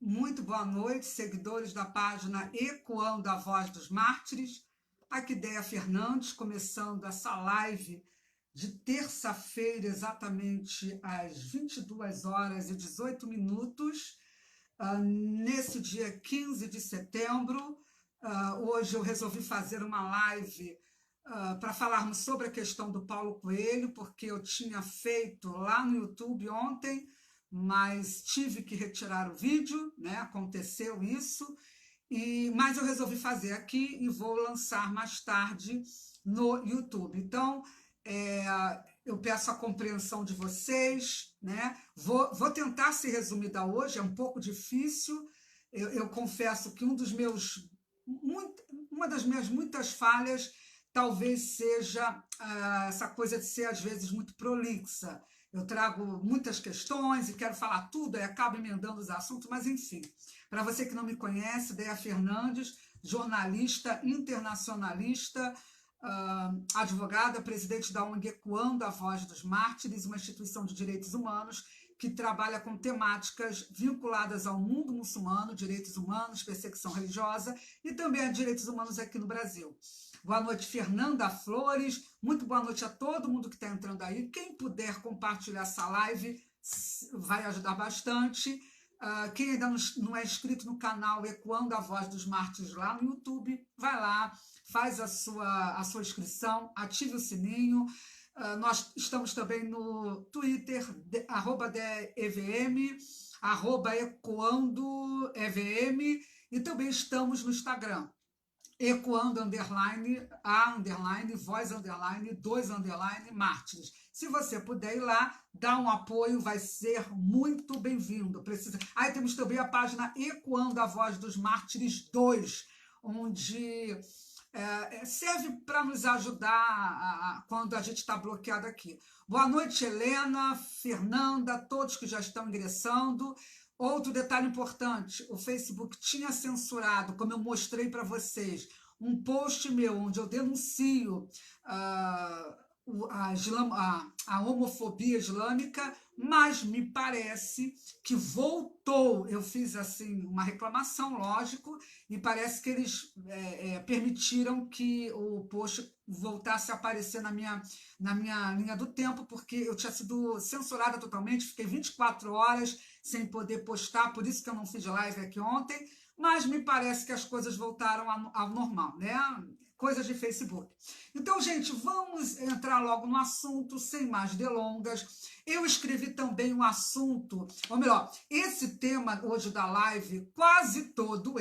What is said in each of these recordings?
Muito boa noite, seguidores da página Ecoando a Voz dos Mártires. Aqui Déia Fernandes, começando essa live de terça-feira, exatamente às 22h18, nesse dia 15 de setembro. Hoje eu resolvi fazer uma live para falarmos sobre a questão do Paulo Coelho, porque eu tinha feito lá no YouTube ontem, mas tive que retirar o vídeo, né? Aconteceu isso, mas eu resolvi fazer aqui e vou lançar mais tarde no YouTube. Então, é, eu peço a compreensão de vocês, né? Vou tentar ser resumida hoje, é um pouco difícil. Eu confesso que uma das minhas muitas falhas talvez seja essa coisa de ser, às vezes, muito prolixa. Eu trago muitas questões e quero falar tudo e acabo emendando os assuntos, mas enfim. Para você que não me conhece, Déia Fernandes, jornalista internacionalista, advogada, presidente da ONG Ecoando a Voz dos Mártires, uma instituição de direitos humanos que trabalha com temáticas vinculadas ao mundo muçulmano, direitos humanos, perseguição religiosa e também a direitos humanos aqui no Brasil. Boa noite, Fernanda Flores. Muito boa noite a todo mundo que está entrando aí. Quem puder compartilhar essa live vai ajudar bastante. Quem ainda não é inscrito no canal Ecoando a Voz dos Mártires lá no YouTube, vai lá, faz a sua inscrição, ative o sininho. Nós estamos também no Twitter, @DEVM, @EcoandoEVM, e também estamos no Instagram, Ecoando voz mártires. Se você puder ir lá, dar um apoio, vai ser muito bem-vindo. Aí temos também a página Ecoando a Voz dos Mártires 2, onde serve para nos ajudar quando a gente está bloqueado aqui. Boa noite, Helena, Fernanda, todos que já estão ingressando. Outro detalhe importante, o Facebook tinha censurado, como eu mostrei para vocês, um post meu onde eu denuncio a homofobia islâmica, mas me parece que voltou. Eu fiz assim uma reclamação, lógico, e parece que eles permitiram que o post voltasse a aparecer na minha linha do tempo, porque eu tinha sido censurada totalmente, fiquei 24 horas sem poder postar, por isso que eu não fiz live aqui ontem, mas me parece que as coisas voltaram ao normal, né? Coisas de Facebook. Então, gente, vamos entrar logo no assunto, sem mais delongas. Eu escrevi também um assunto, ou melhor, esse tema hoje da live, quase todo,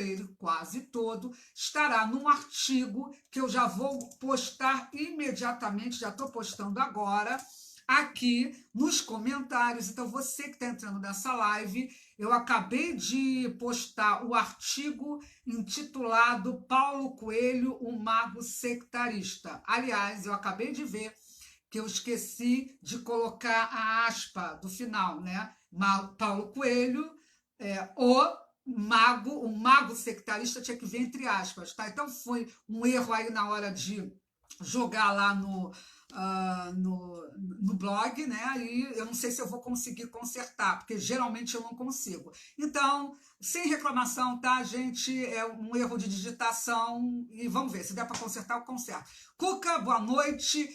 estará num artigo que eu já vou postar imediatamente, já estou postando agora, aqui nos comentários. Então, você que está entrando nessa live, eu acabei de postar o artigo intitulado Paulo Coelho, o Mago Sectarista. Aliás, eu acabei de ver que eu esqueci de colocar a aspa do final, né? Paulo Coelho, o mago sectarista tinha que vir entre aspas, tá? Então foi um erro aí na hora de jogar lá no blog, né? E eu não sei se eu vou conseguir consertar, porque geralmente eu não consigo. Então, sem reclamação, tá, gente? É um erro de digitação e vamos ver, se der para consertar, eu conserto. Cuca, boa noite.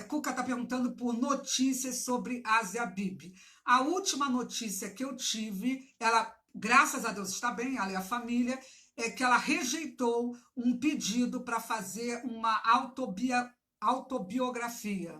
Cuca está perguntando por notícias sobre Asia Bibi. A última notícia que eu tive, ela, graças a Deus, está bem, ela e a família, é que ela rejeitou um pedido para fazer uma autobiografia.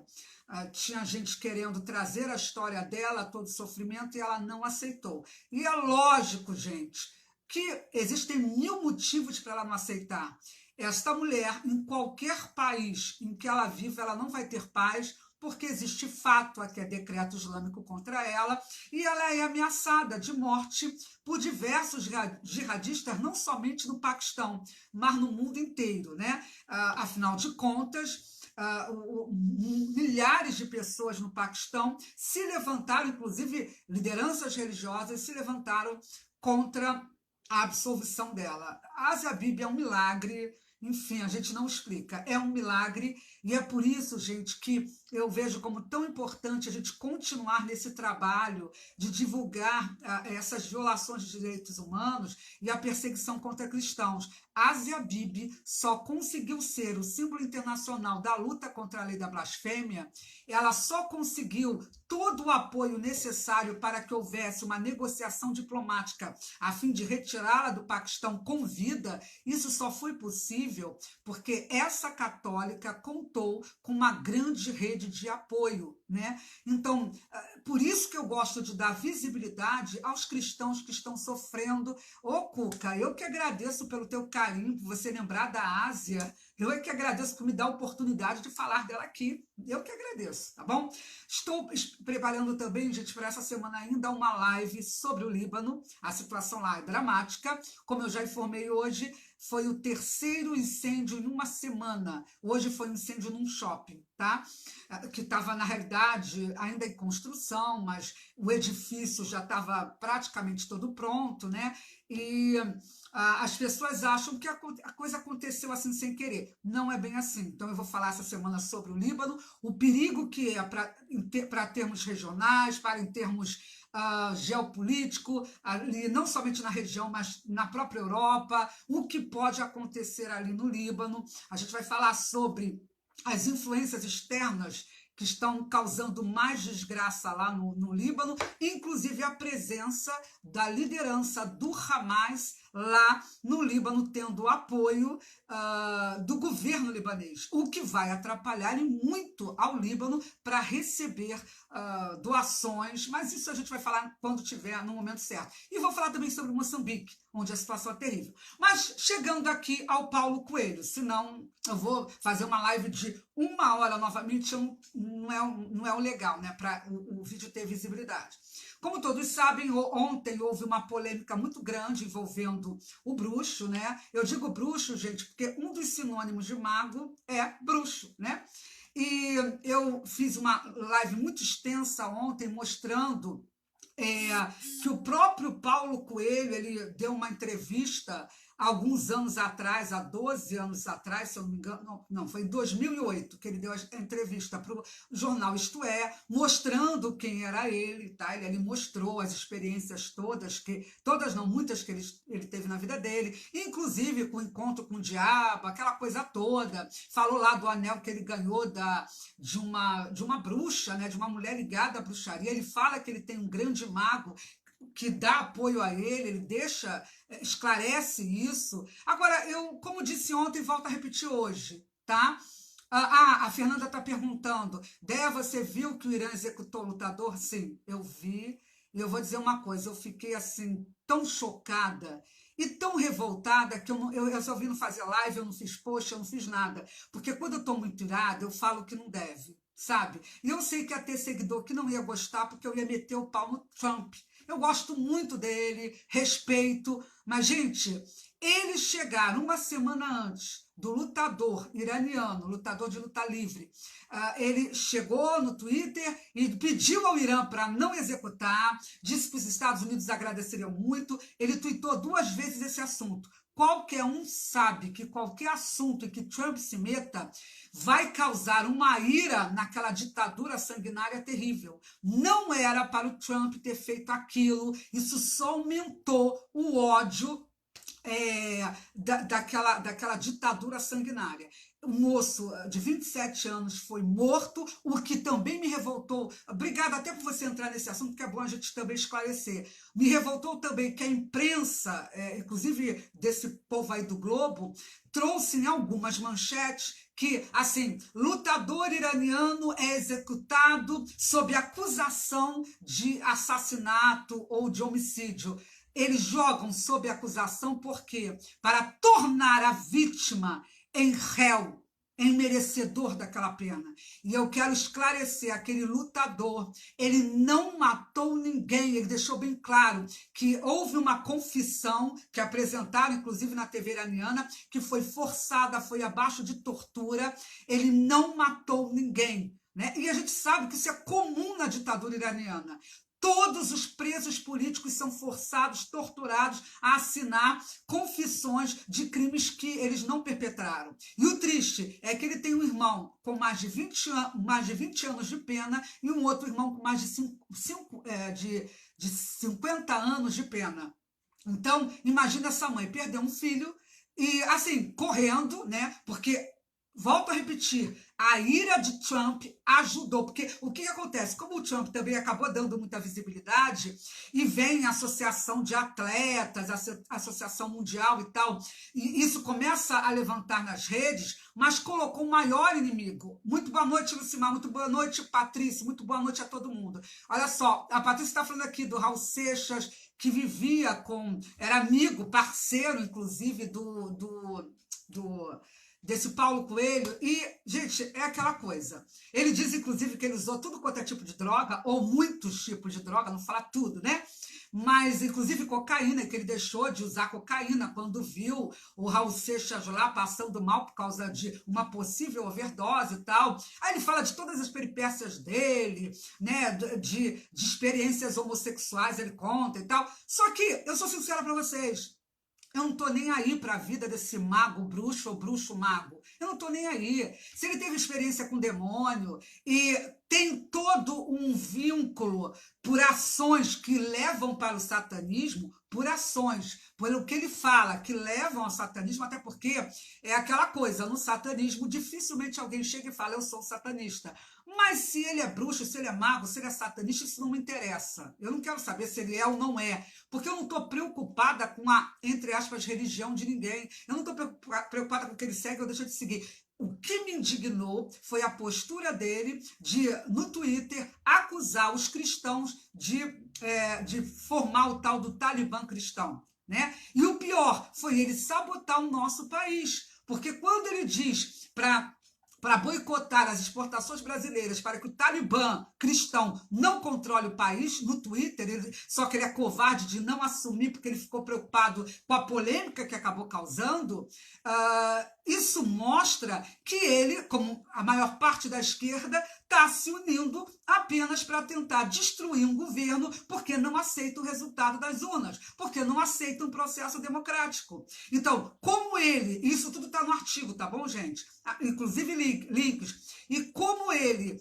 Tinha gente querendo trazer a história dela, todo o sofrimento, e ela não aceitou. E é lógico, gente, que existem 1000 motivos para ela não aceitar. Esta mulher, em qualquer país em que ela vive, ela não vai ter paz, porque existe fato, que é decreto islâmico contra ela, e ela é ameaçada de morte por diversos jihadistas, não somente no Paquistão, mas no mundo inteiro, né? Afinal de contas, milhares de pessoas no Paquistão se levantaram, inclusive lideranças religiosas, se levantaram contra a absolvição dela. A Asia Bibi é um milagre, enfim, a gente não explica, é um milagre, e é por isso, gente, que eu vejo como tão importante a gente continuar nesse trabalho de divulgar essas violações de direitos humanos e a perseguição contra cristãos. Asia Bibi só conseguiu ser o símbolo internacional da luta contra a lei da blasfêmia, ela só conseguiu todo o apoio necessário para que houvesse uma negociação diplomática a fim de retirá-la do Paquistão com vida. Isso só foi possível porque essa católica contou com uma grande rede de apoio, né? Então, por isso que eu gosto de dar visibilidade aos cristãos que estão sofrendo. Ô, Cuca, eu que agradeço pelo teu carinho, por você lembrar da Ásia. Eu é que agradeço por me dar a oportunidade de falar dela aqui. Eu que agradeço, tá bom? Estou preparando também, gente, para essa semana ainda uma live sobre o Líbano. A situação lá é dramática. Como eu já informei hoje, foi o terceiro incêndio em uma semana. Hoje foi um incêndio num shopping, tá? Que estava, na realidade, ainda em construção, mas o edifício já estava praticamente todo pronto, né? E as pessoas acham que a coisa aconteceu assim sem querer. Não é bem assim. Então eu vou falar essa semana sobre o Líbano, o perigo que é para termos regionais, para em termos geopolítico, ali, não somente na região, mas na própria Europa, o que pode acontecer ali no Líbano. A gente vai falar sobre as influências externas que estão causando mais desgraça lá no Líbano, inclusive a presença da liderança do Hamas lá no Líbano, tendo apoio do governo libanês, o que vai atrapalhar e muito ao Líbano para receber doações, mas isso a gente vai falar quando tiver no momento certo. E vou falar também sobre Moçambique, onde a situação é terrível. Mas chegando aqui ao Paulo Coelho, senão eu vou fazer uma live de 1 hora novamente, não é o legal, né, para o vídeo ter visibilidade. Como todos sabem, ontem houve uma polêmica muito grande envolvendo o bruxo, né? Eu digo bruxo, gente, porque um dos sinônimos de mago é bruxo, né? E eu fiz uma live muito extensa ontem mostrando que o próprio Paulo Coelho, ele deu uma entrevista há alguns anos atrás, há 12 anos atrás, se eu não me engano, não, foi em 2008 que ele deu a entrevista para o jornal Isto É, mostrando quem era ele, tá? Ele mostrou as experiências todas, muitas que ele teve na vida dele, inclusive com o encontro com o diabo, aquela coisa toda, falou lá do anel que ele ganhou de uma bruxa, né? De uma mulher ligada à bruxaria, ele fala que ele tem um grande mago que dá apoio a ele esclarece isso. Agora, eu, como disse ontem, volto a repetir hoje, tá? A Fernanda está perguntando, Déia, você viu que o Irã executou o lutador? Sim, eu vi, e eu vou dizer uma coisa, eu fiquei assim, tão chocada e tão revoltada que eu resolvi não fazer live, eu não fiz post, eu não fiz nada, porque quando eu estou muito irada, eu falo que não deve, sabe? E eu sei que ia ter seguidor que não ia gostar, porque eu ia meter o pau no Trump. Eu gosto muito dele, respeito, mas, gente, eles chegaram uma semana antes do lutador iraniano, lutador de luta livre. Ele chegou no Twitter e pediu ao Irã para não executar, disse que os Estados Unidos agradeceriam muito. Ele tweetou 2 vezes esse assunto. Qualquer um sabe que qualquer assunto em que Trump se meta vai causar uma ira naquela ditadura sanguinária terrível. Não era para o Trump ter feito aquilo, isso só aumentou o ódio daquela ditadura sanguinária. Um moço de 27 anos foi morto, o que também me revoltou. Obrigada até por você entrar nesse assunto, que é bom a gente também esclarecer. Me revoltou também que a imprensa, inclusive desse povo aí do Globo, trouxe em algumas manchetes que, assim, lutador iraniano é executado sob acusação de assassinato ou de homicídio. Eles jogam sob acusação por quê? Para tornar a vítima em réu, em merecedor daquela pena. E eu quero esclarecer, aquele lutador, ele não matou ninguém, ele deixou bem claro que houve uma confissão que apresentaram, inclusive na TV iraniana, que foi forçada, foi abaixo de tortura, ele não matou ninguém, né? E a gente sabe que isso é comum na ditadura iraniana. Todos os presos políticos são forçados, torturados a assinar confissões de crimes que eles não perpetraram. E o triste é que ele tem um irmão com mais de 20 anos de pena e um outro irmão com mais de 50 anos de pena. Então, imagina essa mãe perder um filho e, assim, correndo, né? Porque, volto a repetir, a ira de Trump ajudou, porque o que acontece? Como o Trump também acabou dando muita visibilidade, e vem a associação de atletas, a associação mundial e tal, e isso começa a levantar nas redes, mas colocou o maior inimigo. Muito boa noite, Lucimar, muito boa noite, Patrícia, muito boa noite a todo mundo. Olha só, a Patrícia está falando aqui do Raul Seixas, que vivia era amigo, parceiro, inclusive, desse Paulo Coelho, e, gente, é aquela coisa. Ele diz, inclusive, que ele usou tudo quanto é tipo de droga, ou muitos tipos de droga, não fala tudo, né? Mas, inclusive, cocaína, que ele deixou de usar cocaína quando viu o Raul Seixas lá passando mal por causa de uma possível overdose e tal. Aí ele fala de todas as peripécias dele, né? De experiências homossexuais, ele conta e tal. Só que, eu sou sincera para vocês, eu não tô nem aí para a vida desse mago bruxo ou bruxo mago. Eu não tô nem aí. Se ele teve experiência com demônio e tem todo um vínculo por ações que levam para o satanismo, por ações, pelo que ele fala, que levam ao satanismo, até porque é aquela coisa, no satanismo dificilmente alguém chega e fala, eu sou satanista. Mas se ele é bruxo, se ele é mago, se ele é satanista, isso não me interessa. Eu não quero saber se ele é ou não é, porque eu não estou preocupada com a, entre aspas, religião de ninguém. Eu não estou preocupada com o que ele segue ou deixa de seguir. O que me indignou foi a postura dele de, no Twitter, acusar os cristãos de formar o tal do Talibã cristão, né? E o pior foi ele sabotar o nosso país, porque quando ele diz para boicotar as exportações brasileiras, para que o Talibã cristão não controle o país, no Twitter, só que ele é covarde de não assumir, porque ele ficou preocupado com a polêmica que acabou causando, isso mostra que ele, como a maior parte da esquerda, está se unindo apenas para tentar destruir um governo porque não aceita o resultado das urnas, porque não aceita um processo democrático. Então, como ele, isso tudo está no artigo, tá bom, gente? Inclusive links. E como ele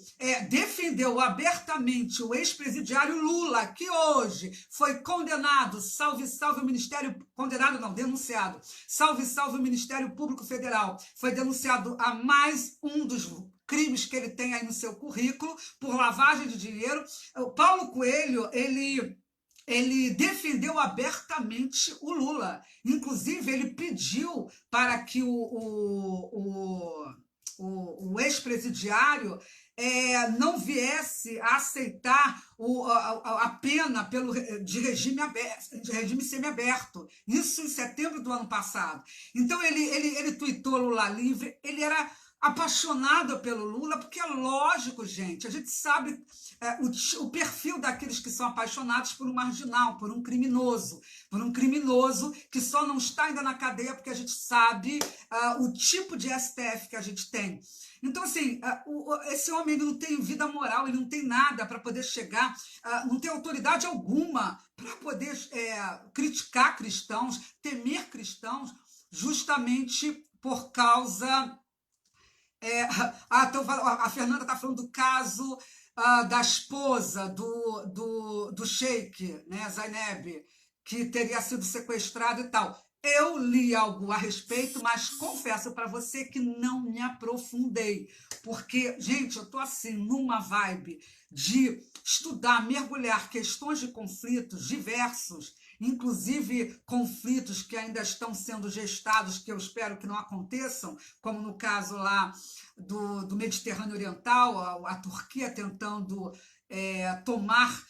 defendeu abertamente o ex-presidiário Lula, que hoje foi condenado, salve o Ministério, condenado não, denunciado, salve o Ministério Público Federal, foi denunciado a mais um dos crimes que ele tem aí no seu currículo, por lavagem de dinheiro. O Paulo Coelho, ele defendeu abertamente o Lula. Inclusive, ele pediu para que o ex-presidiário não viesse a aceitar a pena de regime semiaberto. Isso em setembro do ano passado. Então, ele tuitou Lula livre, ele era apaixonado pelo Lula, porque é lógico, gente, a gente sabe o perfil daqueles que são apaixonados por um marginal, por um criminoso que só não está ainda na cadeia porque a gente sabe o tipo de STF que a gente tem. Então, assim, esse homem ele não tem vida moral, ele não tem nada para poder chegar, não tem autoridade alguma para poder criticar cristãos, temer cristãos, justamente por causa... a Fernanda está falando do caso da esposa do Sheik, né, Zainab, que teria sido sequestrado e tal. Eu li algo a respeito, mas confesso para você que não me aprofundei, porque, gente, eu estou assim, numa vibe de estudar, mergulhar questões de conflitos diversos, inclusive conflitos que ainda estão sendo gestados, que eu espero que não aconteçam, como no caso lá do Mediterrâneo Oriental, a Turquia tentando tomar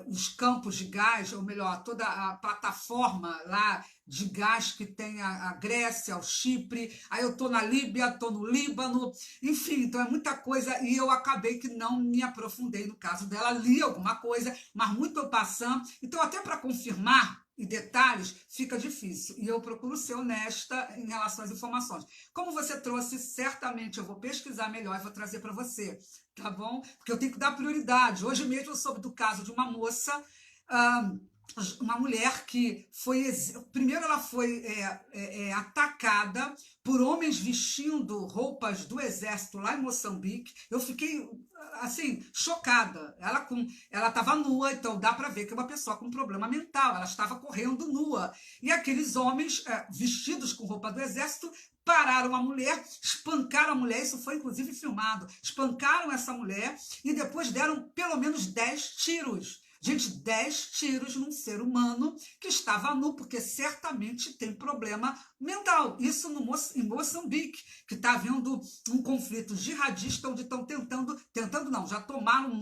os campos de gás, ou melhor, toda a plataforma lá de gás que tem a Grécia, o Chipre, aí eu estou na Líbia, estou no Líbano, enfim, então é muita coisa, e eu acabei que não me aprofundei no caso dela, li alguma coisa, mas muito eu passando, então até para confirmar e detalhes, fica difícil. E eu procuro ser honesta em relação às informações. Como você trouxe, certamente eu vou pesquisar melhor e vou trazer para você, tá bom? Porque eu tenho que dar prioridade. Hoje mesmo eu soube do caso de uma moça, uma mulher que foi... Primeiro ela foi atacada por homens vestindo roupas do exército lá em Moçambique. Eu fiquei, assim, chocada. Ela estava nua, então dá para ver que é uma pessoa com problema mental. Ela estava correndo nua. E aqueles homens vestidos com roupa do exército pararam a mulher, espancaram a mulher, isso foi inclusive filmado, espancaram essa mulher e depois deram pelo menos 10 tiros. Gente, 10 tiros num ser humano que estava nu, porque certamente tem problema mental. Isso em Moçambique, que está havendo um conflito jihadista, onde estão tentando não, já tomaram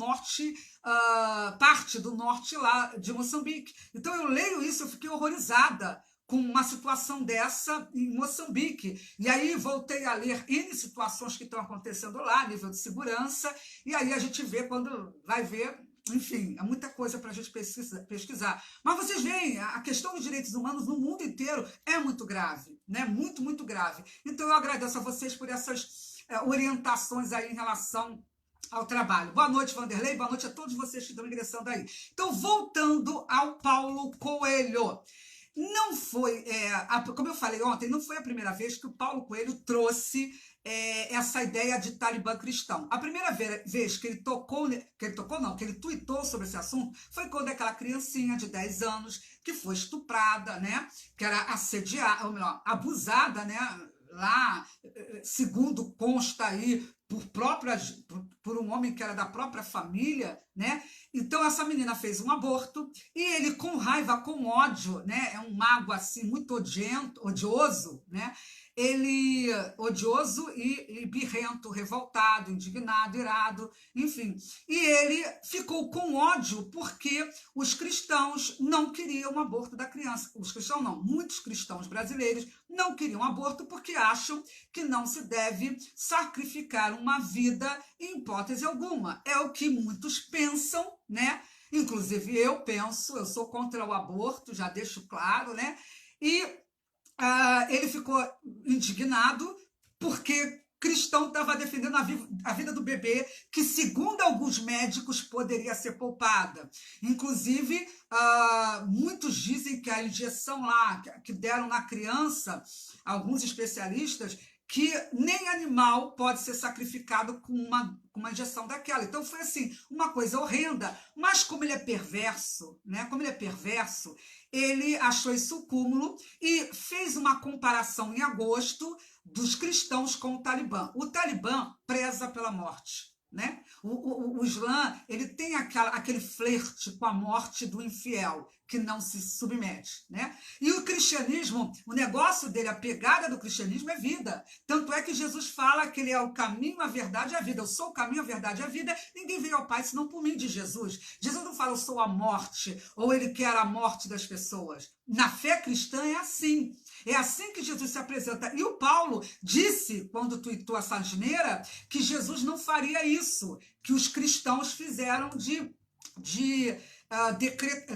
parte do norte lá de Moçambique. Então eu leio isso, eu fiquei horrorizada com uma situação dessa em Moçambique. E aí voltei a ler N situações que estão acontecendo lá, nível de segurança, e aí a gente vê, quando vai ver, enfim, é muita coisa para a gente pesquisar. Mas vocês veem, a questão dos direitos humanos no mundo inteiro é muito grave, né? Muito, muito grave. Então eu agradeço a vocês por essas orientações aí em relação ao trabalho. Boa noite, Vanderlei, boa noite a todos vocês que estão ingressando aí. Então, voltando ao Paulo Coelho. Não foi, como eu falei ontem, não foi a primeira vez que o Paulo Coelho trouxe essa ideia de Talibã cristão. A primeira vez que ele que ele tuitou sobre esse assunto, foi quando aquela criancinha de 10 anos que foi estuprada, né, que era assediada, ou melhor, abusada, né, lá, segundo consta aí, por um homem que era da própria família, né? Então essa menina fez um aborto e ele, com raiva, com ódio, né? É um mago assim muito odioso, né? Ele odioso e birrento, revoltado, indignado, irado, enfim. E ele ficou com ódio porque os cristãos não queriam o aborto da criança. Os cristãos não, muitos cristãos brasileiros não queriam aborto porque acham que não se deve sacrificar uma vida em hipótese alguma. É o que muitos pensam, né? Inclusive eu penso, eu sou contra o aborto, já deixo claro, né? E ele ficou indignado porque cristão estava defendendo a vida do bebê, que, segundo alguns médicos, poderia ser poupada. Inclusive, muitos dizem que a injeção lá, que deram na criança, alguns especialistas, que nem animal pode ser sacrificado com uma injeção daquela. Então foi assim, uma coisa horrenda, mas como ele é perverso, né? Como ele é perverso, ele achou isso o cúmulo e fez uma comparação em agosto dos cristãos com o Talibã. O Talibã preza pela morte, né? O Islã, ele tem aquele flerte com a morte do infiel, que não se submete, né? E o cristianismo, o negócio dele, a pegada do cristianismo é vida. Tanto é que Jesus fala que ele é o caminho, a verdade e a vida. Eu sou o caminho, a verdade e a vida. Ninguém veio ao Pai senão por mim, de Jesus. Jesus não fala eu sou a morte, ou ele quer a morte das pessoas. Na fé cristã é assim. É assim que Jesus se apresenta. E o Paulo disse, quando tuitou essa asneira, que Jesus não faria isso, que os cristãos fizeram de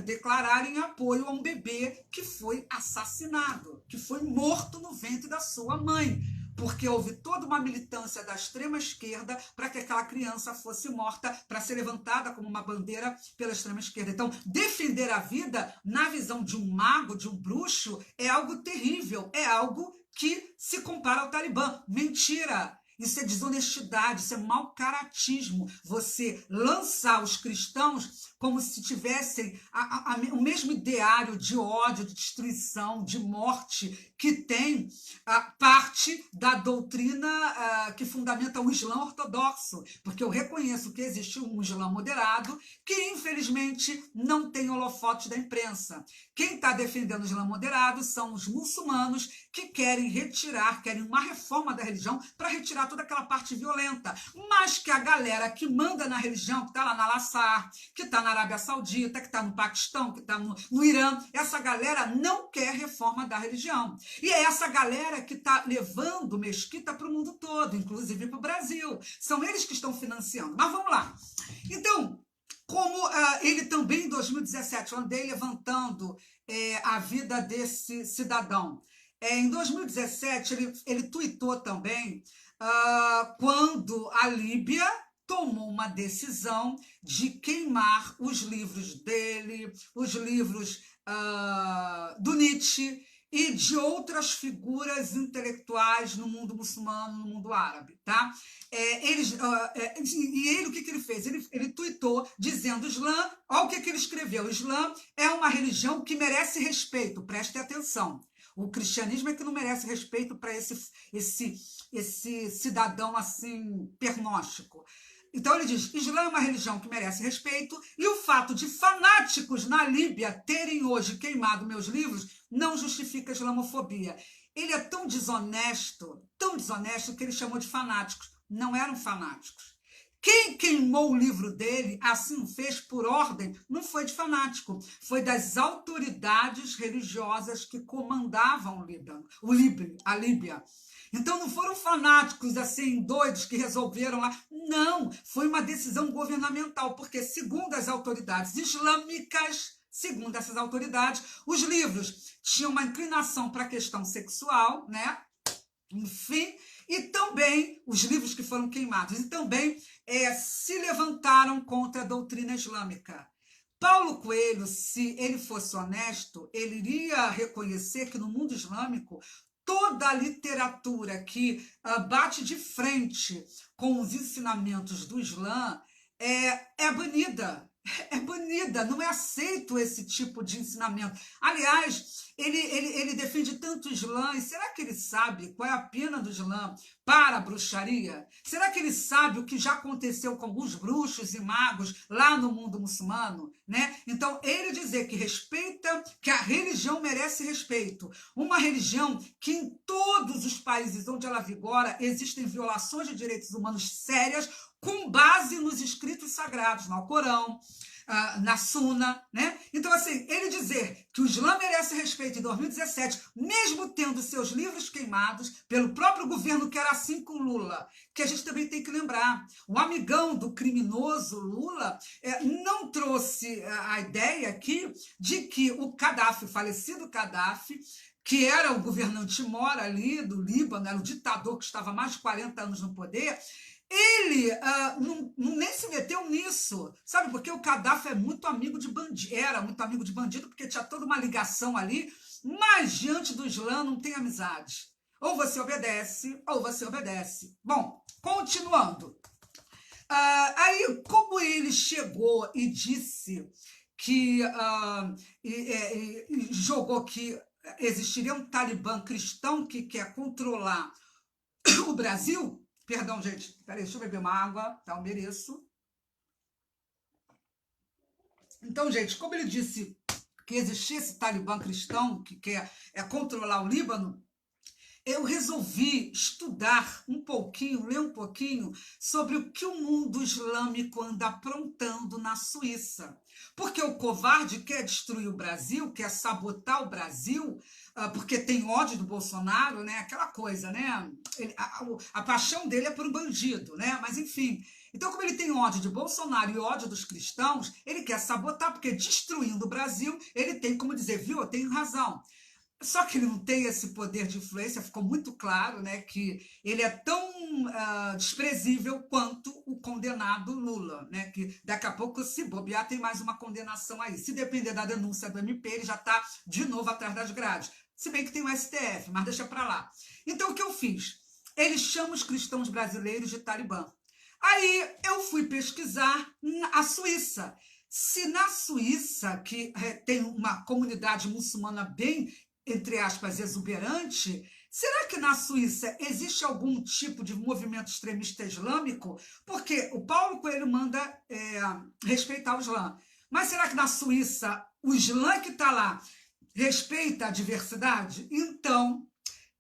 declararem apoio a um bebê que foi assassinado, que foi morto no ventre da sua mãe, porque houve toda uma militância da extrema esquerda para que aquela criança fosse morta, para ser levantada como uma bandeira pela extrema esquerda. Então, defender a vida, na visão de um mago, de um bruxo, é algo terrível, é algo que se compara ao Talibã. Mentira! Isso é desonestidade, isso é mau caratismo. Você lançar os cristãos como se tivessem o mesmo ideário de ódio, de destruição, de morte que tem parte da doutrina que fundamenta o Islã ortodoxo. Porque eu reconheço que existe um Islã moderado que, infelizmente, não tem holofote da imprensa. Quem está defendendo o Islã moderado são os muçulmanos que querem uma reforma da religião para retirar toda aquela parte violenta, mas que a galera que manda na religião, que está lá na Al-Azhar, que está na Arábia Saudita, que está no Paquistão, que está no Irã, essa galera não quer reforma da religião. E é essa galera que está levando mesquita para o mundo todo, inclusive para o Brasil. São eles que estão financiando. Mas vamos lá. Então, Como ele também, em 2017, eu andei levantando a vida desse cidadão. Em 2017, ele tuitou também quando a Líbia tomou uma decisão de queimar os livros dele, os livros do Nietzsche e de outras figuras intelectuais no mundo muçulmano, no mundo árabe, tá? E ele, o que ele fez? Ele tuitou dizendo: o Islã, olha o que ele escreveu: o Islã é uma religião que merece respeito, prestem atenção. O cristianismo é que não merece respeito para esse cidadão assim pernóstico. Então ele diz: Islã é uma religião que merece respeito, e o fato de fanáticos na Líbia terem hoje queimado meus livros não justifica a islamofobia. Ele é tão desonesto, que ele chamou de fanáticos. Não eram fanáticos. Quem queimou o livro dele, assim fez por ordem, não foi de fanático, foi das autoridades religiosas que comandavam a Líbia. Então não foram fanáticos assim, doidos, que resolveram lá. Não, foi uma decisão governamental, porque segundo as autoridades islâmicas, segundo essas autoridades, os livros tinham uma inclinação para a questão sexual, né? Enfim, e também os livros que foram queimados, e também se levantaram contra a doutrina islâmica. Paulo Coelho, se ele fosse honesto, ele iria reconhecer que no mundo islâmico toda a literatura que bate de frente com os ensinamentos do Islã é banida. É banida, não é aceito esse tipo de ensinamento. Aliás, ele defende tanto o Islã, e será que ele sabe qual é a pena do Islã para a bruxaria? Será que ele sabe o que já aconteceu com alguns bruxos e magos lá no mundo muçulmano? Né? Então, ele dizer que respeita, que a religião merece respeito, uma religião que em todos os países onde ela vigora existem violações de direitos humanos sérias, com base nos escritos sagrados, no Alcorão, na Suna, né? Então, assim, ele dizer que o Islã merece respeito em 2017, mesmo tendo seus livros queimados pelo próprio governo, que era assim com Lula, que a gente também tem que lembrar, o amigão do criminoso Lula não trouxe a ideia aqui de que o Gaddafi, o falecido Gaddafi, que era o governante mor ali do Líbano, era o ditador que estava há mais de 40 anos no poder, ele nem se meteu nisso, sabe? Porque o Gaddafi é muito amigo de bandido, era muito amigo de bandido, porque tinha toda uma ligação ali, mas diante do Islã não tem amizade. Ou você obedece, ou você obedece. Bom, continuando. Aí, como ele chegou e disse que jogou que existiria um talibã cristão que quer controlar o Brasil. Perdão, gente. Peraí, deixa eu beber uma água, tá? Eu mereço. Então, gente, como ele disse que existia esse talibã cristão que quer controlar o Líbano, eu resolvi estudar um pouquinho, ler um pouquinho sobre o que o mundo islâmico anda aprontando na Suíça. Porque o covarde quer destruir o Brasil, quer sabotar o Brasil, porque tem ódio do Bolsonaro, né? Aquela coisa, né? A paixão dele é por um bandido, né? Mas, enfim. Então, como ele tem ódio de Bolsonaro e ódio dos cristãos, ele quer sabotar, porque destruindo o Brasil, ele tem como dizer, viu, eu tenho razão. Só que ele não tem esse poder de influência, ficou muito claro, né, que ele é tão desprezível quanto o condenado Lula, né, que daqui a pouco, se bobear, tem mais uma condenação aí. Se depender da denúncia do MP, ele já está de novo atrás das grades. Se bem que tem o STF, mas deixa para lá. Então, o que eu fiz? Ele chama os cristãos brasileiros de talibã. Aí eu fui pesquisar a Suíça. Se na Suíça, que tem uma comunidade muçulmana bem, entre aspas, exuberante, será que na Suíça existe algum tipo de movimento extremista islâmico? Porque o Paulo Coelho manda respeitar o Islã. Mas será que na Suíça o Islã que está lá respeita a diversidade? Então,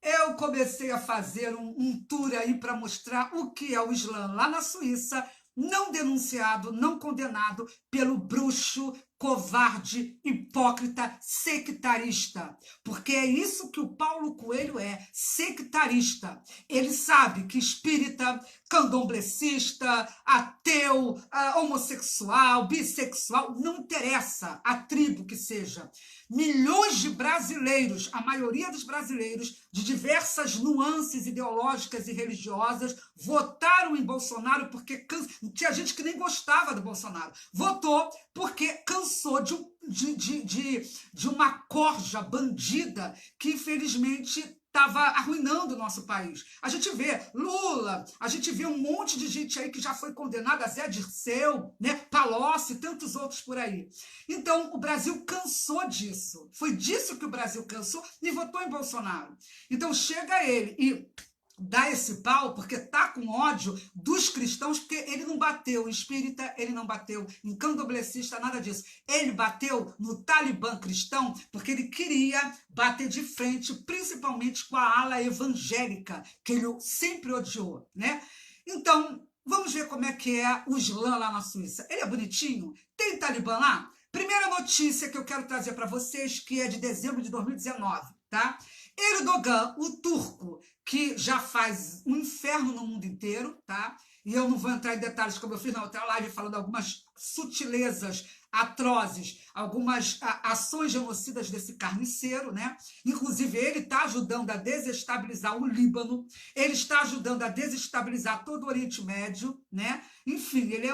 eu comecei a fazer um tour aí para mostrar o que é o Islã lá na Suíça, não denunciado, não condenado pelo bruxo covarde, hipócrita, sectarista. Porque é isso que o Paulo Coelho é, sectarista. Ele sabe que espírita, candomblessista, ateu, homossexual, bissexual, não interessa a tribo que seja. Milhões de brasileiros, a maioria dos brasileiros, de diversas nuances ideológicas e religiosas, votaram em Bolsonaro porque tinha gente que nem gostava do Bolsonaro. Votou porque cansou de uma corja bandida que, infelizmente, estava arruinando o nosso país. A gente vê Lula, a gente vê um monte de gente aí que já foi condenada, Zé Dirceu, né, Palocci e tantos outros por aí. Então, o Brasil cansou disso. Foi disso que o Brasil cansou e votou em Bolsonaro. Então, chega ele e dá esse pau porque tá com ódio dos cristãos, porque ele não bateu em espírita, ele não bateu em candomblessista, nada disso. Ele bateu no Talibã cristão porque ele queria bater de frente, principalmente com a ala evangélica, que ele sempre odiou, né? Então, vamos ver como é que é o Islã lá na Suíça. Ele é bonitinho? Tem Talibã lá? Primeira notícia que eu quero trazer para vocês, que é de dezembro de 2019, tá? Erdogan, o turco, que já faz um inferno no mundo inteiro, tá? E eu não vou entrar em detalhes, como eu fiz na outra live, falando algumas sutilezas atrozes, algumas ações genocidas desse carniceiro, né? Inclusive, ele está ajudando a desestabilizar o Líbano, ele está ajudando a desestabilizar todo o Oriente Médio, né? Enfim, ele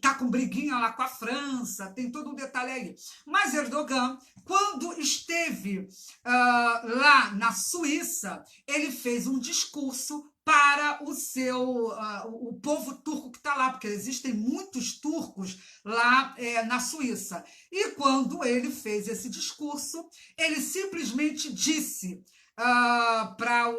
tá com briguinha lá com a França, tem todo um detalhe aí. Mas Erdogan, quando esteve lá na Suíça, ele fez um discurso para o povo turco que está lá, porque existem muitos turcos lá na Suíça. E quando ele fez esse discurso, ele simplesmente disse para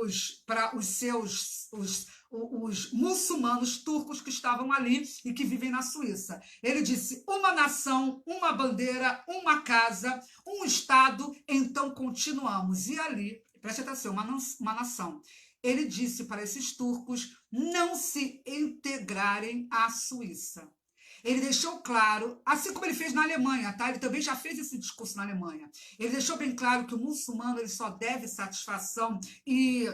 os muçulmanos turcos que estavam ali e que vivem na Suíça. Ele disse: uma nação, uma bandeira, uma casa, um Estado, então continuamos. E ali, preste atenção, uma nação. Ele disse para esses turcos não se integrarem à Suíça. Ele deixou claro, assim como ele fez na Alemanha, tá? Ele também já fez esse discurso na Alemanha. Ele deixou bem claro que o muçulmano ele só deve satisfação e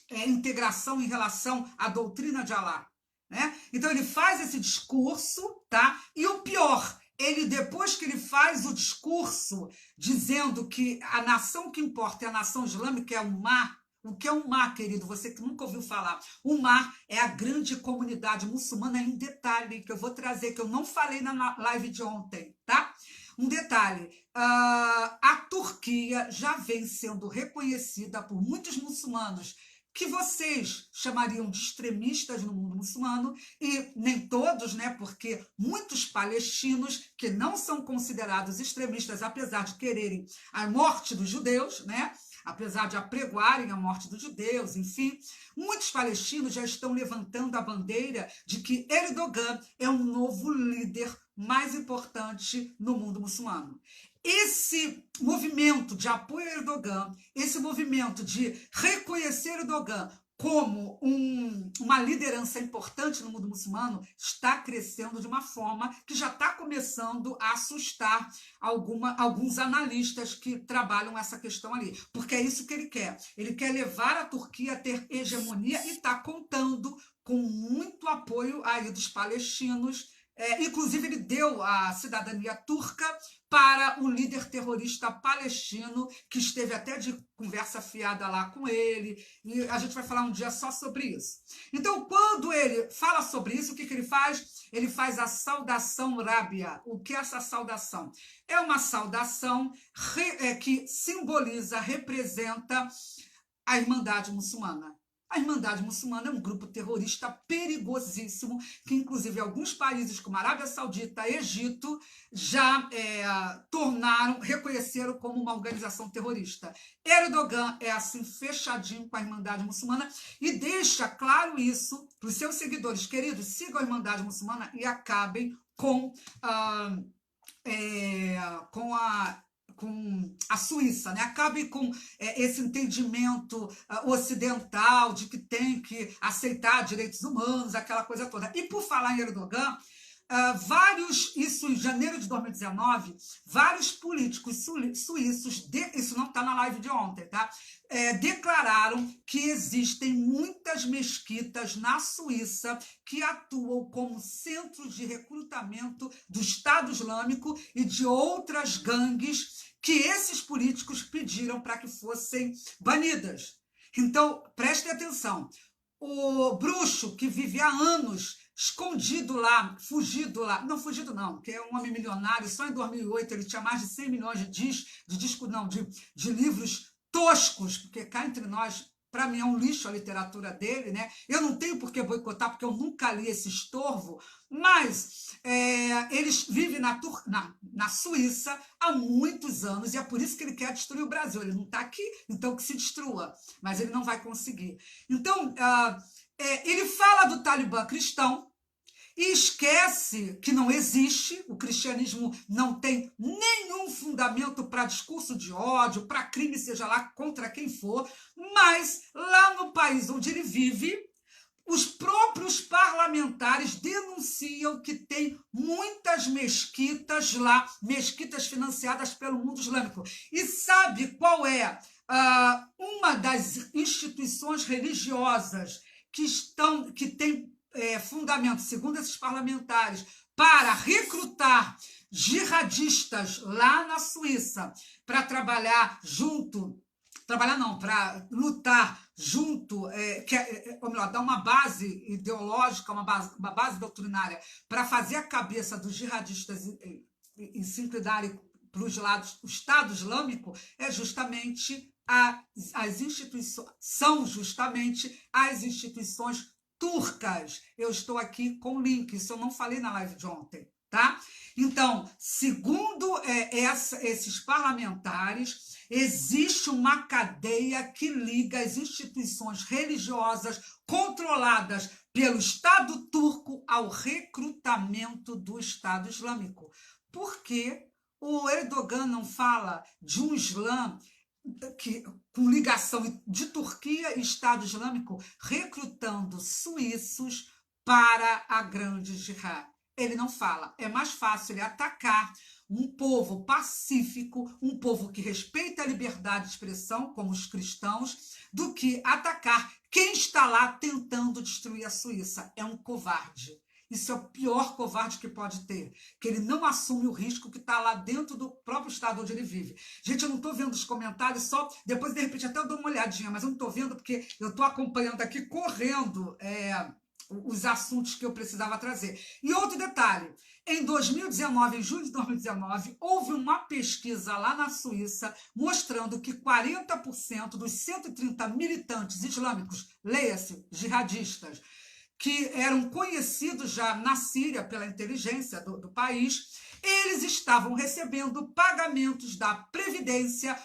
integração em relação à doutrina de Alá, né? Então ele faz esse discurso, tá? E o pior, ele depois que ele faz o discurso dizendo que a nação que importa é a nação islâmica, é o mar. O que é um mar, querido? Você que nunca ouviu falar. O mar é a grande comunidade muçulmana, em detalhe que eu vou trazer, que eu não falei na live de ontem, tá? Um detalhe, a Turquia já vem sendo reconhecida por muitos muçulmanos que vocês chamariam de extremistas no mundo muçulmano, e nem todos, né? Porque muitos palestinos que não são considerados extremistas, apesar de quererem a morte dos judeus, né? Apesar de apregoarem a morte dos judeus, enfim, muitos palestinos já estão levantando a bandeira de que Erdogan é um novo líder mais importante no mundo muçulmano. Esse movimento de apoio a Erdogan, esse movimento de reconhecer Erdogan como uma liderança importante no mundo muçulmano, está crescendo de uma forma que já está começando a assustar alguns analistas que trabalham essa questão ali. Porque é isso que ele quer. Ele quer levar a Turquia a ter hegemonia e está contando com muito apoio aí dos palestinos. Inclusive, ele deu a cidadania turca para um líder terrorista palestino, que esteve até de conversa fiada lá com ele, e a gente vai falar um dia só sobre isso. Então, quando ele fala sobre isso, o que ele faz? Ele faz a saudação rábia. O que é essa saudação? É uma saudação que simboliza, representa a Irmandade Muçulmana. A Irmandade Muçulmana é um grupo terrorista perigosíssimo, que inclusive alguns países como Arábia Saudita, Egito, já reconheceram como uma organização terrorista. Erdogan é assim fechadinho com a Irmandade Muçulmana e deixa claro isso para os seus seguidores. Queridos, sigam a Irmandade Muçulmana e acabem com a Suíça, né? Acabe com esse entendimento ocidental de que tem que aceitar direitos humanos, aquela coisa toda. E por falar em Erdogan, isso em janeiro de 2019, vários políticos suíços, isso não está na live de ontem, tá? Declararam que existem muitas mesquitas na Suíça que atuam como centros de recrutamento do Estado Islâmico e de outras gangues que esses políticos pediram para que fossem banidas. Então, prestem atenção. O bruxo que vive há anos escondido lá, fugido lá, não fugido não, que é um homem milionário, só em 2008 ele tinha mais de 100 milhões de livros toscos, porque cá entre nós, para mim é um lixo a literatura dele, né? Eu não tenho por que boicotar, porque eu nunca li esse estorvo, mas eles vivem na Suíça há muitos anos, e é por isso que ele quer destruir o Brasil. Ele não está aqui, então que se destrua, mas ele não vai conseguir. Então, ele fala do Talibã cristão, e esquece que não existe, o cristianismo não tem nenhum fundamento para discurso de ódio, para crime, seja lá contra quem for, mas lá no país onde ele vive, os próprios parlamentares denunciam que tem muitas mesquitas lá, mesquitas financiadas pelo mundo islâmico. E sabe qual é uma das instituições religiosas que tem fundamento, segundo esses parlamentares, para recrutar jihadistas lá na Suíça para trabalhar junto, para lutar junto, ou melhor, dar uma base ideológica, uma base doutrinária para fazer a cabeça dos jihadistas e se inclinarem para os lados do Estado Islâmico, são justamente as instituições turcas. Eu estou aqui com o link, isso eu não falei na live de ontem, tá? Então, segundo esses parlamentares, existe uma cadeia que liga as instituições religiosas controladas pelo Estado turco ao recrutamento do Estado Islâmico. Por que o Erdogan não fala de um Islã com ligação de Turquia e Estado Islâmico recrutando suíços para a grande jihad? Ele não fala. É mais fácil ele atacar um povo pacífico, um povo que respeita a liberdade de expressão, como os cristãos, do que atacar quem está lá tentando destruir a Suíça. É um covarde. Isso é o pior covarde que pode ter, que ele não assume o risco que está lá dentro do próprio estado onde ele vive. Gente, eu não estou vendo os comentários, só depois, de repente, até eu dou uma olhadinha, mas eu não estou vendo porque eu estou acompanhando aqui, correndo os assuntos que eu precisava trazer. E outro detalhe, em 2019, em julho de 2019, houve uma pesquisa lá na Suíça mostrando que 40% dos 130 militantes islâmicos, leia-se, jihadistas, que eram conhecidos já na Síria pela inteligência do país, eles estavam recebendo pagamentos da Previdência,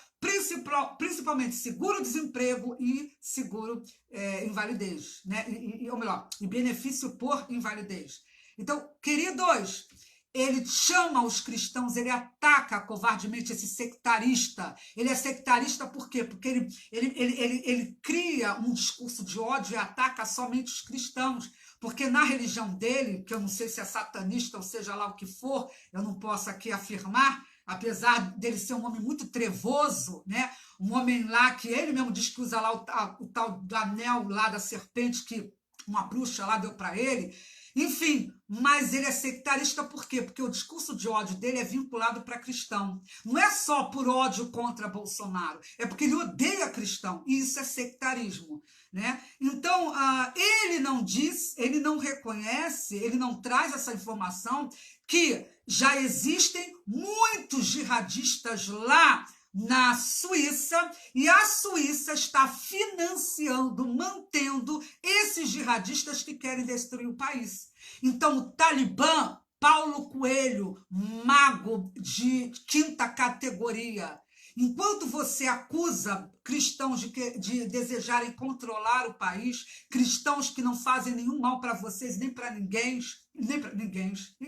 principalmente seguro-desemprego e seguro-invalidez, né? Ou melhor, e benefício por invalidez. Então, queridos, ele chama os cristãos, ele ataca covardemente esse sectarista. Ele é sectarista por quê? Porque ele cria um discurso de ódio e ataca somente os cristãos. Porque na religião dele, que eu não sei se é satanista ou seja lá o que for, eu não posso aqui afirmar, apesar dele ser um homem muito trevoso, né? Um homem lá que ele mesmo diz que usa lá o tal do anel lá da serpente que uma bruxa lá deu para ele. Enfim, mas ele é sectarista por quê? Porque o discurso de ódio dele é vinculado para cristão. Não é só por ódio contra Bolsonaro, é porque ele odeia cristão, e isso é sectarismo, né? Então, ele não diz, ele não reconhece, ele não traz essa informação que já existem muitos jihadistas lá na Suíça, e a Suíça está financiando, mantendo esses jihadistas que querem destruir o país. Então, o Talibã, Paulo Coelho, mago de quinta categoria, enquanto você acusa cristãos de desejarem controlar o país, cristãos que não fazem nenhum mal para vocês, nem para ninguém,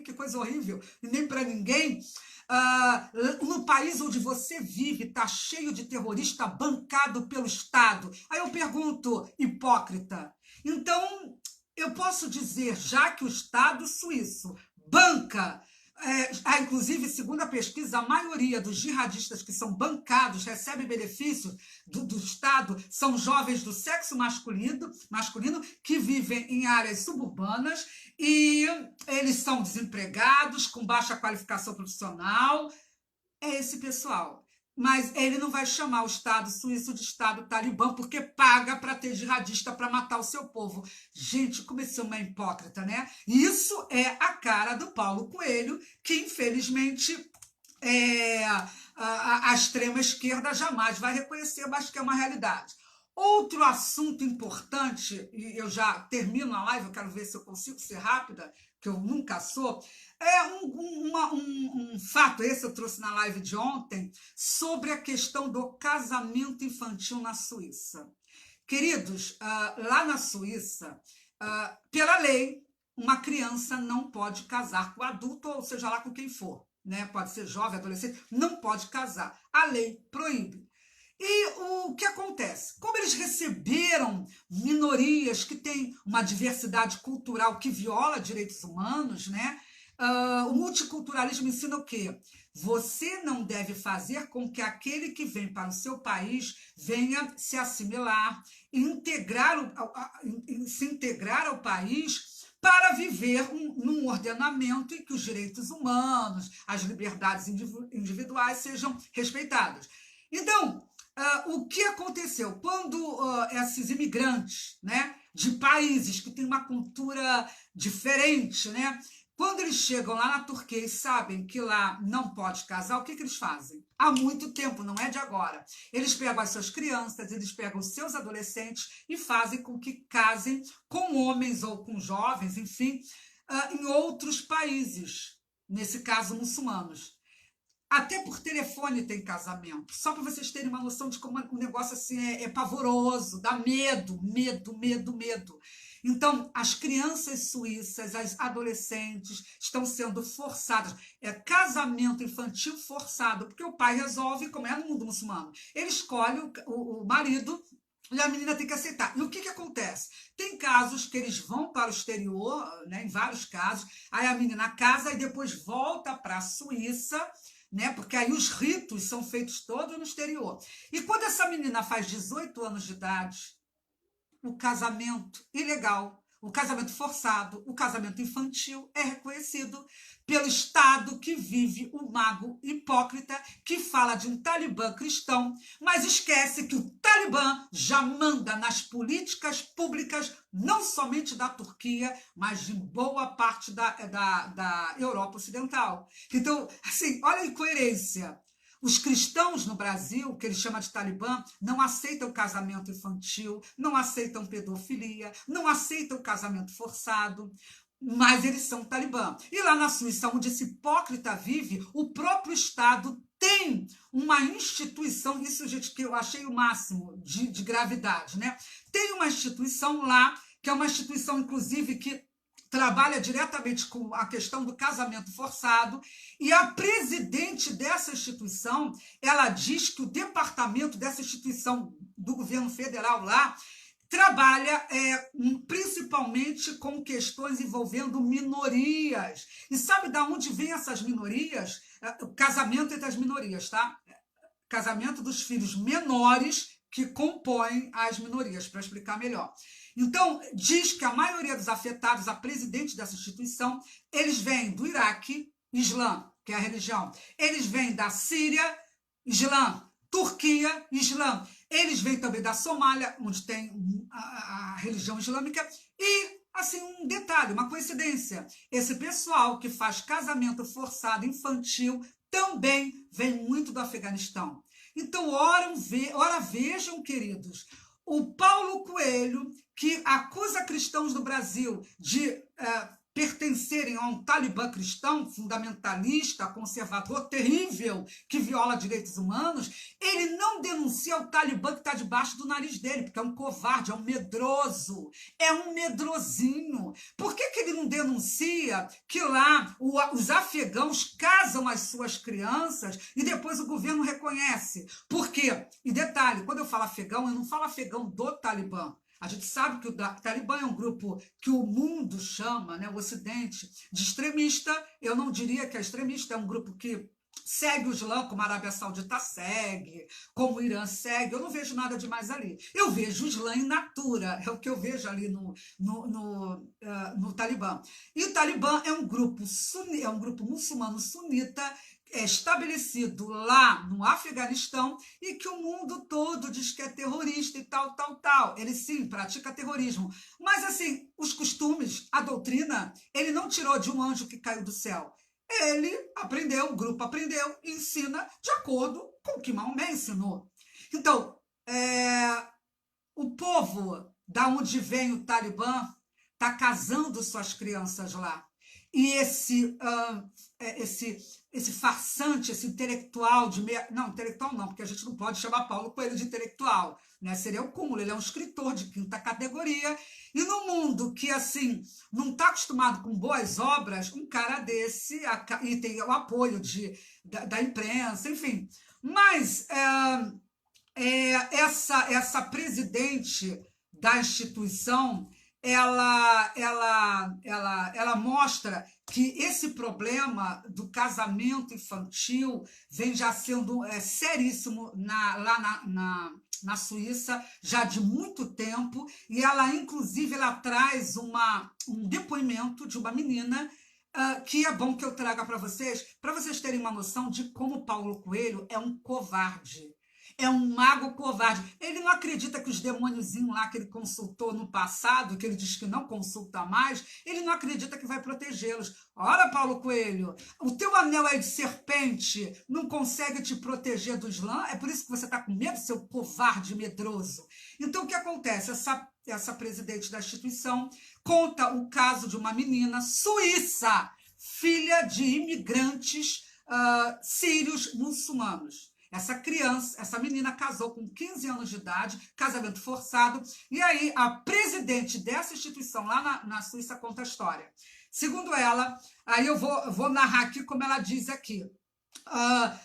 que coisa horrível, nem para ninguém, no país onde você vive está cheio de terrorista bancado pelo Estado. Aí eu pergunto, hipócrita, então eu posso dizer, já que o Estado suíço banca. Inclusive, segundo a pesquisa, a maioria dos jihadistas que são bancados, recebem benefícios do Estado, são jovens do sexo masculino que vivem em áreas suburbanas e eles são desempregados, com baixa qualificação profissional. É esse pessoal. Mas ele não vai chamar o Estado suíço de Estado talibã, porque paga para ter jihadista para matar o seu povo. Gente, como esse homem é hipócrita, né? Isso é a cara do Paulo Coelho, que infelizmente a extrema-esquerda jamais vai reconhecer, mas que é uma realidade. Outro assunto importante, e eu já termino a live, eu quero ver se eu consigo ser rápida, que eu nunca sou, é um fato, esse eu trouxe na live de ontem, sobre a questão do casamento infantil na Suíça. Queridos, lá na Suíça, pela lei, uma criança não pode casar com adulto, ou seja lá com quem for, né? Pode ser jovem, adolescente, não pode casar. A lei proíbe. E o que acontece? Como eles receberam minorias que têm uma diversidade cultural que viola direitos humanos, né? O multiculturalismo ensina o quê? Você não deve fazer com que aquele que vem para o seu país venha se assimilar, se integrar ao país para viver num ordenamento em que os direitos humanos, as liberdades individuais sejam respeitadas. Então, o que aconteceu? Quando esses imigrantes, né, de países que têm uma cultura diferente, né, quando eles chegam lá na Turquia e sabem que lá não pode casar, o que eles fazem? Há muito tempo, não é de agora. Eles pegam as suas crianças, eles pegam os seus adolescentes e fazem com que casem com homens ou com jovens, enfim, em outros países, nesse caso muçulmanos. Até por telefone tem casamento, só para vocês terem uma noção de como o negócio assim é pavoroso, dá medo. Então, as crianças suíças, as adolescentes estão sendo forçadas, casamento infantil forçado, porque o pai resolve, como é no mundo muçulmano, ele escolhe o marido e a menina tem que aceitar. E o que acontece? Tem casos que eles vão para o exterior, né, em vários casos, aí a menina casa e depois volta para a Suíça, né? Porque aí os ritos são feitos todos no exterior. E quando essa menina faz 18 anos de idade, o casamento ilegal, o casamento forçado, o casamento infantil é reconhecido pelo Estado que vive o mago hipócrita que fala de um Talibã cristão, mas esquece que o Talibã já manda nas políticas públicas não somente da Turquia, mas de boa parte da Europa Ocidental. Então, assim, olha a incoerência. Os cristãos no Brasil, que ele chama de Talibã, não aceitam casamento infantil, não aceitam pedofilia, não aceitam casamento forçado, mas eles são Talibã. E lá na Suíça, onde esse hipócrita vive, o próprio Estado tem uma instituição, isso, gente, que eu achei o máximo de gravidade, né? Tem uma instituição lá, que é uma instituição, inclusive, que trabalha diretamente com a questão do casamento forçado, e a presidente dessa instituição, ela diz que o departamento dessa instituição do governo federal lá trabalha principalmente com questões envolvendo minorias. E sabe de onde vêm essas minorias? O casamento entre as minorias, tá? Casamento dos filhos menores que compõem as minorias, para explicar melhor. Então, diz que a maioria dos afetados, a presidente dessa instituição, eles vêm do Iraque, Islã, que é a religião. Eles vêm da Síria, Islã. Turquia, Islã. Eles vêm também da Somália, onde tem a religião islâmica. E, assim, um detalhe, uma coincidência. Esse pessoal que faz casamento forçado infantil também vem muito do Afeganistão. Então, ora vejam, queridos, o Paulo Coelho, que acusa cristãos do Brasil de pertencerem a um Talibã cristão, fundamentalista, conservador, terrível, que viola direitos humanos, ele não denuncia o Talibã que está debaixo do nariz dele, porque é um covarde, é um medroso, é um medrosinho. Por que ele não denuncia que lá os afegãos casam as suas crianças e depois o governo reconhece? Por quê? E detalhe, quando eu falo afegão, eu não falo afegão do Talibã. A gente sabe que o Talibã é um grupo que o mundo chama, né, o Ocidente, de extremista. Eu não diria que é extremista, é um grupo que segue o Islã, como a Arábia Saudita segue, como o Irã segue. Eu não vejo nada demais ali. Eu vejo o Islã in natura, é o que eu vejo ali no Talibã. E o Talibã é um grupo é um grupo muçulmano sunita, estabelecido lá no Afeganistão e que o mundo todo diz que é terrorista e tal, tal, tal. Ele sim pratica terrorismo. Mas assim, os costumes, a doutrina, ele não tirou de um anjo que caiu do céu. Ele aprendeu, o grupo aprendeu e ensina de acordo com o que Maomé ensinou. Então, o povo da onde vem o Talibã está casando suas crianças lá. E esse farsante, esse intelectual de meia... Não, intelectual não, porque a gente não pode chamar Paulo Coelho de intelectual, né? Seria o cúmulo, ele é um escritor de quinta categoria, e no mundo que, assim, não está acostumado com boas obras, um cara desse, e tem o apoio da imprensa, enfim. Mas essa presidente da instituição, ela mostra que esse problema do casamento infantil vem já sendo seríssimo lá na Suíça já de muito tempo, e ela, inclusive, ela traz um depoimento de uma menina que é bom que eu traga para vocês terem uma noção de como Paulo Coelho é um covarde. É um mago covarde. Ele não acredita que os demôniozinhos lá que ele consultou no passado, que ele diz que não consulta mais, ele não acredita que vai protegê-los. Ora, Paulo Coelho, o teu anel aí de serpente não consegue te proteger do Islã? É por isso que você está com medo, seu covarde medroso. Então, o que acontece? Essa presidente da instituição conta o caso de uma menina suíça, filha de imigrantes sírios muçulmanos. Essa menina casou com 15 anos de idade, casamento forçado, e aí a presidente dessa instituição lá na Suíça conta a história. Segundo ela, aí eu vou narrar aqui como ela diz aqui.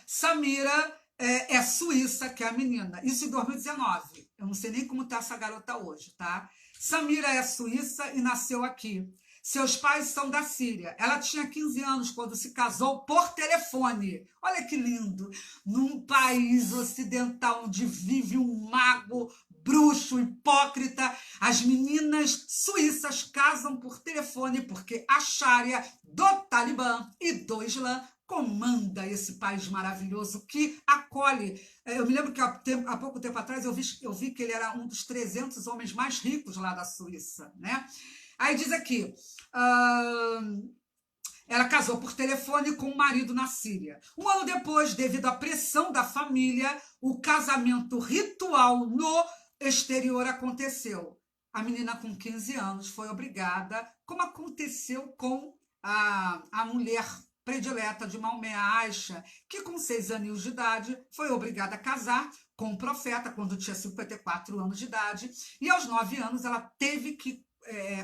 Samira é suíça, que é a menina. Isso em 2019. Eu não sei nem como está essa garota hoje, tá? Samira é suíça e nasceu aqui. Seus pais são da Síria. Ela tinha 15 anos quando se casou por telefone. Olha que lindo. Num país ocidental onde vive um mago, bruxo, hipócrita, as meninas suíças casam por telefone porque a Sharia do Talibã e do Islã comanda esse país maravilhoso que acolhe. Eu me lembro que há pouco tempo atrás eu vi que ele era um dos 300 homens mais ricos lá da Suíça, né? Aí diz aqui, ela casou por telefone com o marido na Síria. Um ano depois, devido à pressão da família, o casamento ritual no exterior aconteceu. A menina com 15 anos foi obrigada, como aconteceu com a mulher predileta de Maomé, a Aisha, que com 6 aninhos de idade foi obrigada a casar com o profeta quando tinha 54 anos de idade, e aos 9 anos ela teve que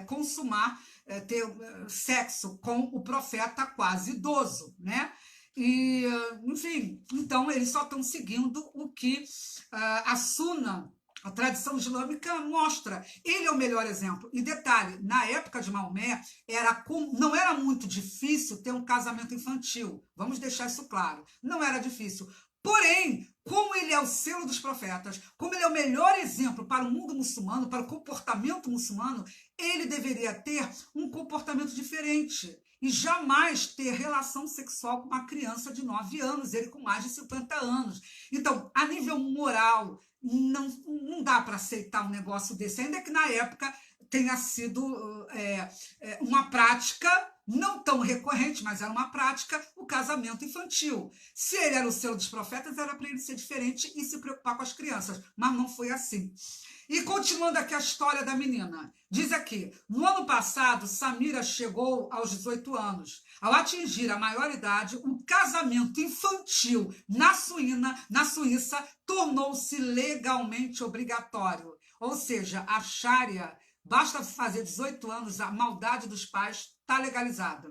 consumar, ter sexo com o profeta quase idoso, né? E, enfim, então eles só estão seguindo o que a Sunna, a tradição islâmica, mostra. Ele é o melhor exemplo. E detalhe, na época de Maomé, não era muito difícil ter um casamento infantil. Vamos deixar isso claro. Não era difícil. Porém, como ele é o selo dos profetas, como ele é o melhor exemplo para o mundo muçulmano, para o comportamento muçulmano, ele deveria ter um comportamento diferente e jamais ter relação sexual com uma criança de 9 anos, ele com mais de 50 anos. Então, a nível moral, não dá para aceitar um negócio desse, ainda que na época tenha sido uma prática não tão recorrente, mas era uma prática, o casamento infantil. Se ele era o selo dos profetas, era para ele ser diferente e se preocupar com as crianças, mas não foi assim. E continuando aqui a história da menina, diz aqui, no ano passado, Samira chegou aos 18 anos. Ao atingir a maioridade, o casamento infantil na Suíça tornou-se legalmente obrigatório. Ou seja, a Sharia, basta fazer 18 anos, a maldade dos pais está legalizada.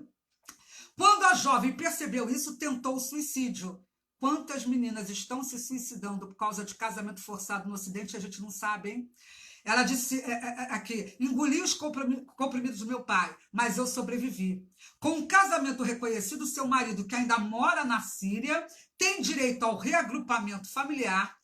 Quando a jovem percebeu isso, tentou o suicídio. Quantas meninas estão se suicidando por causa de casamento forçado no Ocidente, a gente não sabe, hein? Ela disse aqui, engoli os comprimidos do meu pai, mas eu sobrevivi. Com um casamento reconhecido, seu marido, que ainda mora na Síria, tem direito ao reagrupamento familiar.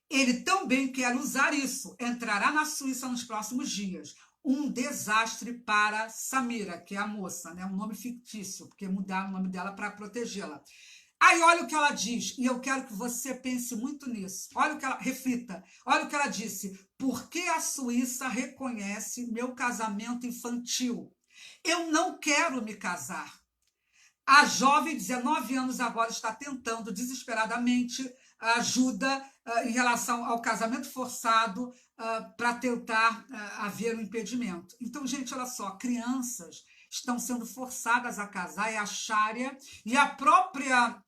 Ele também quer usar isso. Entrará na Suíça nos próximos dias. Um desastre para Samira, que é a moça, né? Um nome fictício, porque mudaram o nome dela para protegê-la. Aí olha o que ela diz, e eu quero que você pense muito nisso. Olha o que ela reflita. Olha o que ela disse. Por que a Suíça reconhece meu casamento infantil? Eu não quero me casar. A jovem, 19 anos, agora está tentando desesperadamente ajuda em relação ao casamento forçado para tentar haver um impedimento. Então, gente, olha só, crianças estão sendo forçadas a casar, é a Sharia, e a própria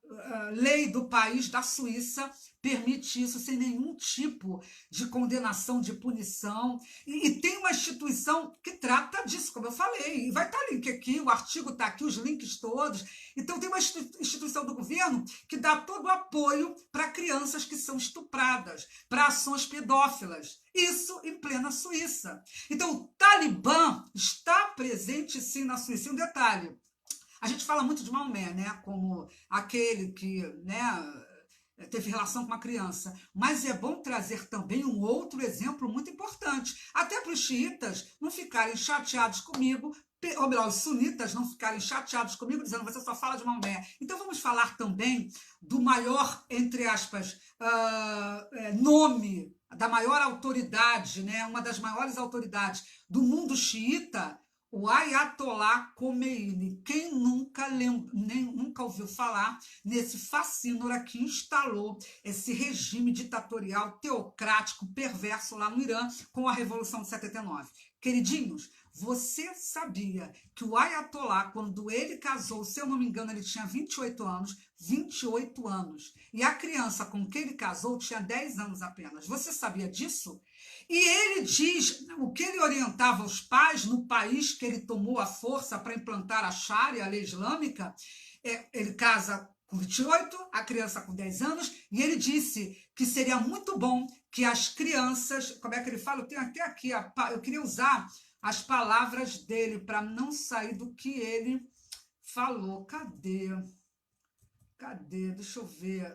lei do país, da Suíça, permite isso sem nenhum tipo de condenação, de punição. E tem uma instituição que trata disso, como eu falei. E vai estar link aqui, o artigo está aqui, os links todos. Então, tem uma instituição do governo que dá todo o apoio para crianças que são estupradas, para ações pedófilas. Isso em plena Suíça. Então, o Talibã está presente, sim, na Suíça. E um detalhe, a gente fala muito de Maomé, né, como aquele que, né, teve relação com uma criança, mas é bom trazer também um outro exemplo muito importante, até para os xiitas não ficarem chateados comigo, ou melhor, os sunitas não ficarem chateados comigo, dizendo que você só fala de Maomé. Então vamos falar também do maior, entre aspas, nome, da maior autoridade, né, uma das maiores autoridades do mundo xiita, o Ayatollah Khomeini. Quem nunca ouviu falar nesse facínora que instalou esse regime ditatorial, teocrático, perverso lá no Irã com a Revolução de 79? Queridinhos, você sabia que o Ayatollah, quando ele casou, se eu não me engano, ele tinha 28 anos, 28 anos. E a criança com quem ele casou tinha 10 anos apenas. Você sabia disso? E ele diz o que ele orientava os pais no país que ele tomou a força para implantar a Sharia, a lei islâmica. Ele casa com 28, a criança com 10 anos, e ele disse que seria muito bom que as crianças, como é que ele fala? Eu tenho até aqui, eu queria usar as palavras dele para não sair do que ele falou. Cadê? Deixa eu ver.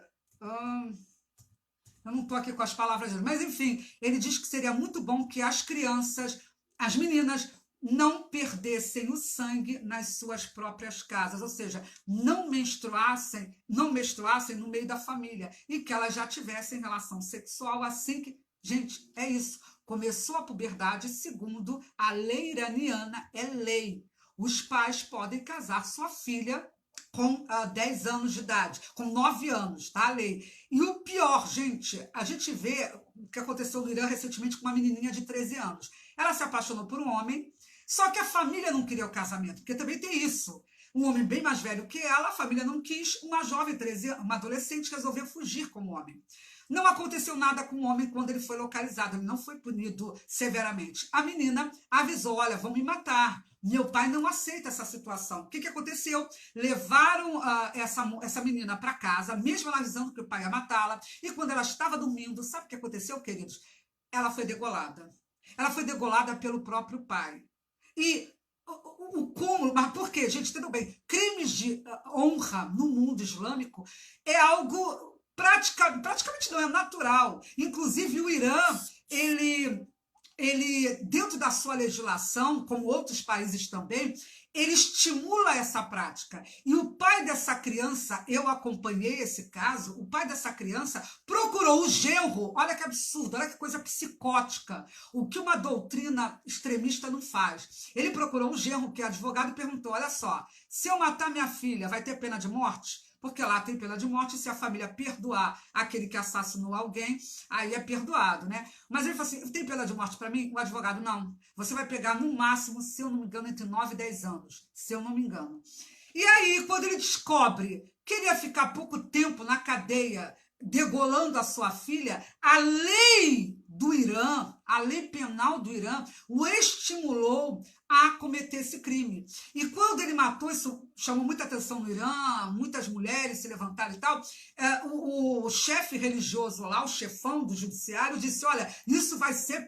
Eu não estou aqui com as palavras dele, mas enfim, ele diz que seria muito bom que as crianças, as meninas, não perdessem o sangue nas suas próprias casas, ou seja, não menstruassem no meio da família e que elas já tivessem relação sexual assim que, gente, é isso. Começou a puberdade, segundo a lei iraniana, é lei. Os pais podem casar sua filha com 10 anos de idade, com 9 anos, tá, a lei. E o pior, gente, a gente vê o que aconteceu no Irã recentemente com uma menininha de 13 anos. Ela se apaixonou por um homem, só que a família não queria o casamento, porque também tem isso. Um homem bem mais velho que ela, a família não quis, uma jovem, 13, uma adolescente, resolveu fugir com o homem. Não aconteceu nada com o homem quando ele foi localizado, ele não foi punido severamente. A menina avisou, olha, vão me matar. Meu pai não aceita essa situação. O que aconteceu? Levaram essa menina para casa, mesmo ela avisando que o pai ia matá-la. E quando ela estava dormindo, sabe o que aconteceu, queridos? Ela foi degolada. Ela foi degolada pelo próprio pai. E o cúmulo, mas por quê? Gente, tudo bem. Crimes de honra no mundo islâmico é algo praticamente não é natural. Inclusive o Irã, ele dentro da sua legislação, como outros países também, ele estimula essa prática. E o pai dessa criança, eu acompanhei esse caso, o pai dessa criança procurou o genro, olha que absurdo, olha que coisa psicótica, o que uma doutrina extremista não faz. Ele procurou um genro que é advogado e perguntou, olha só, se eu matar minha filha, vai ter pena de morte? Porque lá tem pena de morte, se a família perdoar aquele que assassinou alguém, aí é perdoado, né? Mas ele falou assim, tem pena de morte para mim? O advogado, não. Você vai pegar no máximo, se eu não me engano, entre 9 e 10 anos, se eu não me engano. E aí, quando ele descobre que ele ia ficar pouco tempo na cadeia, degolando a sua filha, a lei do Irã, a lei penal do Irã, o estimulou a cometer esse crime. E quando ele matou, isso chamou muita atenção no Irã, muitas mulheres se levantaram e tal, o chefe religioso lá, o chefão do judiciário, disse, olha, isso vai ser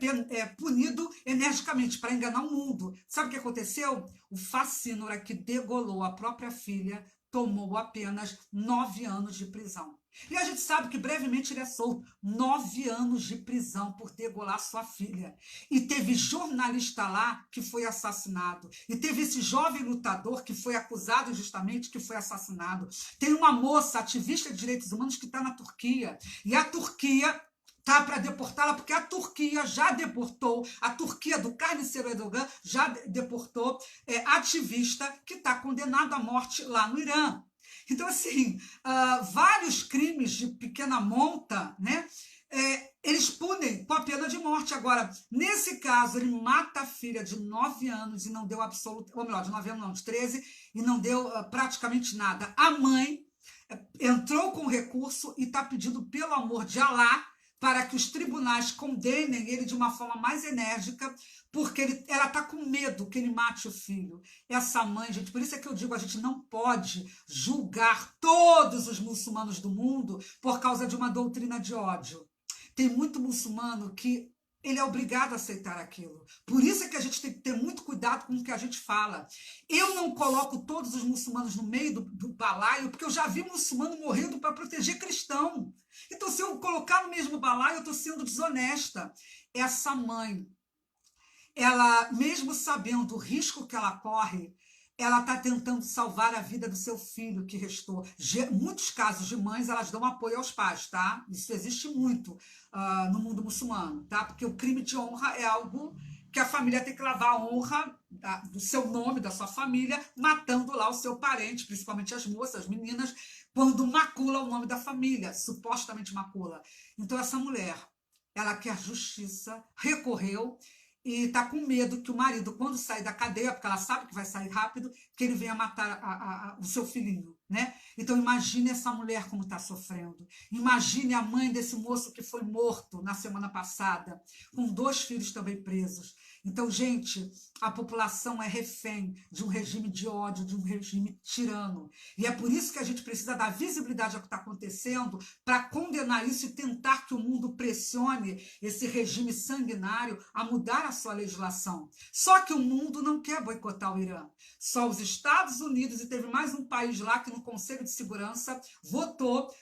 punido energicamente para enganar o mundo. Sabe o que aconteceu? O Facínora, que degolou a própria filha, tomou apenas 9 anos de prisão. E a gente sabe que brevemente ele é solto. 9 anos de prisão por degolar sua filha. E teve jornalista lá que foi assassinado. E teve esse jovem lutador que foi acusado injustamente, que foi assassinado. Tem uma moça ativista de direitos humanos que está na Turquia. E a Turquia tá para deportá-la, porque a Turquia já deportou, a Turquia do carniceiro Erdogan já deportou ativista que está condenado à morte lá no Irã. Então, assim, vários crimes de pequena monta, né? Eles punem com a pena de morte. Agora, nesse caso, ele mata a filha de 9 anos e não deu absoluto, ou melhor, de 9 anos não, de 13, e não deu praticamente nada. A mãe entrou com recurso e está pedindo, pelo amor de Alá, para que os tribunais condenem ele de uma forma mais enérgica, porque ela está com medo que ele mate o filho. Essa mãe, gente, por isso é que eu digo, a gente não pode julgar todos os muçulmanos do mundo por causa de uma doutrina de ódio. Tem muito muçulmano que ele é obrigado a aceitar aquilo. Por isso é que a gente tem que ter muito cuidado com o que a gente fala. Eu não coloco todos os muçulmanos no meio do balaio, porque eu já vi muçulmano morrendo para proteger cristão. Então, se eu colocar no mesmo balaio, eu estou sendo desonesta. Essa mãe, ela, mesmo sabendo o risco que ela corre, ela está tentando salvar a vida do seu filho que restou. Muitos casos de mães, elas dão apoio aos pais, tá? Isso existe muito no mundo muçulmano, tá? Porque o crime de honra é algo que a família tem que lavar a honra do seu nome, da sua família, matando lá o seu parente, principalmente as moças, as meninas, quando macula o nome da família, supostamente macula. Então, essa mulher, ela quer justiça, recorreu, e está com medo que o marido, quando sair da cadeia, porque ela sabe que vai sair rápido, que ele venha matar o seu filhinho, né? Então, imagine essa mulher como está sofrendo. Imagine a mãe desse moço que foi morto na semana passada, com 2 filhos também presos. Então, gente, a população é refém de um regime de ódio, de um regime tirano. E é por isso que a gente precisa dar visibilidade ao que está acontecendo, para condenar isso e tentar que o mundo pressione esse regime sanguinário a mudar a sua legislação. Só que o mundo não quer boicotar o Irã. Só os Estados Unidos, e teve mais um país lá que no Conselho de Segurança votou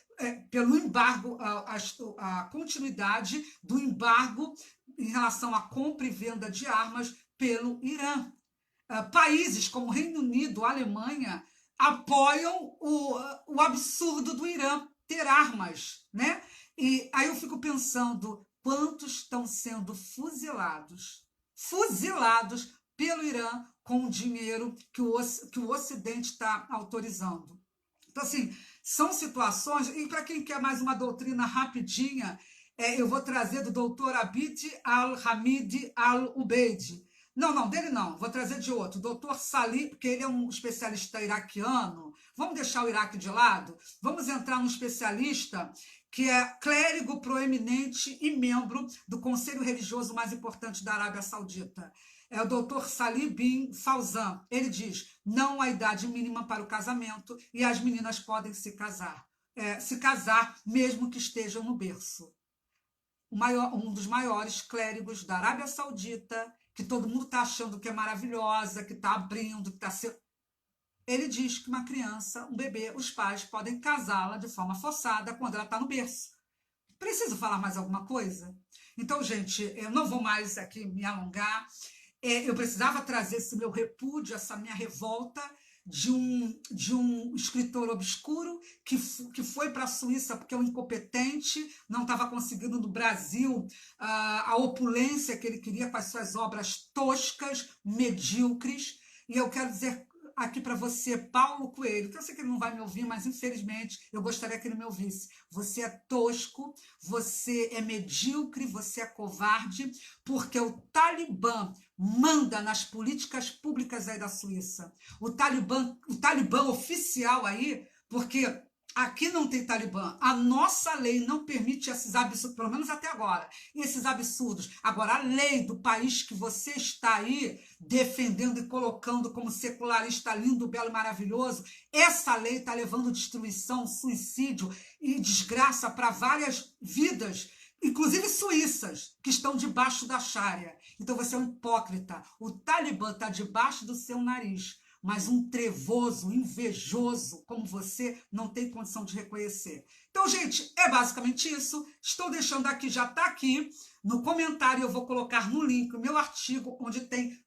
pelo embargo, a continuidade do embargo em relação à compra e venda de armas pelo Irã. Países como Reino Unido, Alemanha, apoiam o absurdo do Irã ter armas, né? E aí eu fico pensando, quantos estão sendo fuzilados pelo Irã com o dinheiro que o Ocidente está autorizando. Então, assim, são situações, e para quem quer mais uma doutrina rapidinha, eu vou trazer do doutor Abid al-Hamid al-Ubeid. Não, dele não, vou trazer de outro, doutor Salih, porque ele é um especialista iraquiano. Vamos deixar o Iraque de lado? Vamos entrar num especialista que é clérigo proeminente e membro do conselho religioso mais importante da Arábia Saudita. É o doutor Salih bin Fawzan. Ele diz, não há idade mínima para o casamento e as meninas podem se casar. Mesmo que estejam no berço. Um dos maiores clérigos da Arábia Saudita, que todo mundo está achando que é maravilhosa, que está abrindo, que está sendo... Ele diz que uma criança, um bebê, os pais podem casá-la de forma forçada quando ela está no berço. Preciso falar mais alguma coisa? Então, gente, eu não vou mais aqui me alongar. Eu precisava trazer esse meu repúdio, essa minha revolta de um escritor obscuro que foi para a Suíça porque é um incompetente, não estava conseguindo no Brasil a opulência que ele queria com as suas obras toscas, medíocres. E eu quero dizer aqui para você, Paulo Coelho, que eu sei que ele não vai me ouvir, mas infelizmente eu gostaria que ele me ouvisse. Você é tosco, você é medíocre, você é covarde, porque o Talibã manda nas políticas públicas aí da Suíça. O Talibã oficial aí, porque Aqui não tem Talibã. A nossa lei não permite esses absurdos, pelo menos até agora, esses absurdos. Agora, a lei do país que você está aí defendendo e colocando como secularista lindo, belo e maravilhoso, essa lei está levando destruição, suicídio e desgraça para várias vidas, inclusive suíças, que estão debaixo da Sharia. Então você é um hipócrita. O Talibã está debaixo do seu nariz, mas um trevoso, invejoso como você não tem condição de reconhecer. Então, gente, é basicamente isso. Estou deixando aqui, já está aqui no comentário, eu vou colocar no link o meu artigo, onde tem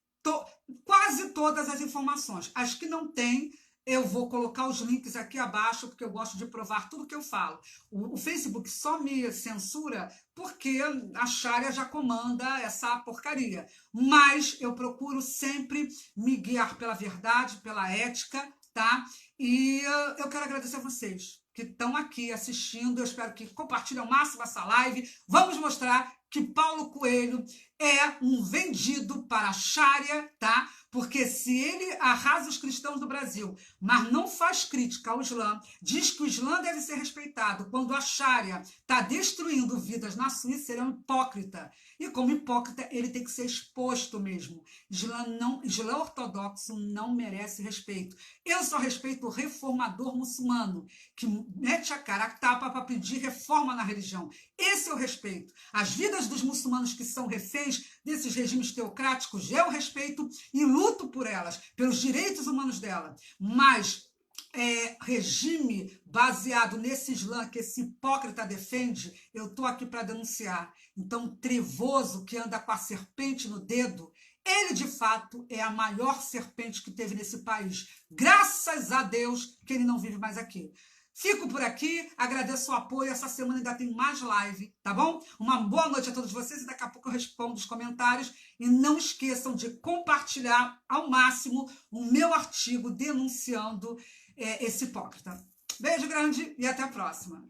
quase todas as informações. As que não tem, eu vou colocar os links aqui abaixo, porque eu gosto de provar tudo que eu falo. O Facebook só me censura porque a Sharia já comanda essa porcaria. Mas eu procuro sempre me guiar pela verdade, pela ética, tá? E eu quero agradecer a vocês que estão aqui assistindo. Eu espero que compartilhem ao máximo essa live. Vamos mostrar que Paulo Coelho é um vendido para a Sharia, tá? Porque se ele arrasa os cristãos do Brasil, mas não faz crítica ao Islã, diz que o Islã deve ser respeitado, quando a Sharia está destruindo vidas na Suíça, ele é um hipócrita. E como hipócrita, ele tem que ser exposto mesmo. Islã ortodoxo não merece respeito. Eu só respeito o reformador muçulmano, que mete a cara a tapa para pedir reforma na religião. Esse é o respeito. As vidas dos muçulmanos que são reféns desses regimes teocráticos, eu respeito e luto por elas, pelos direitos humanos dela. Mas regime baseado nesse Islã que esse hipócrita defende, eu estou aqui para denunciar. Então, trevoso que anda com a serpente no dedo, ele de fato é a maior serpente que teve nesse país. Graças a Deus que ele não vive mais aqui. Fico por aqui, agradeço o apoio. Essa semana ainda tem mais live, tá bom? Uma boa noite a todos vocês e daqui a pouco eu respondo os comentários. E não esqueçam de compartilhar ao máximo o meu artigo denunciando esse hipócrita. Beijo grande e até a próxima.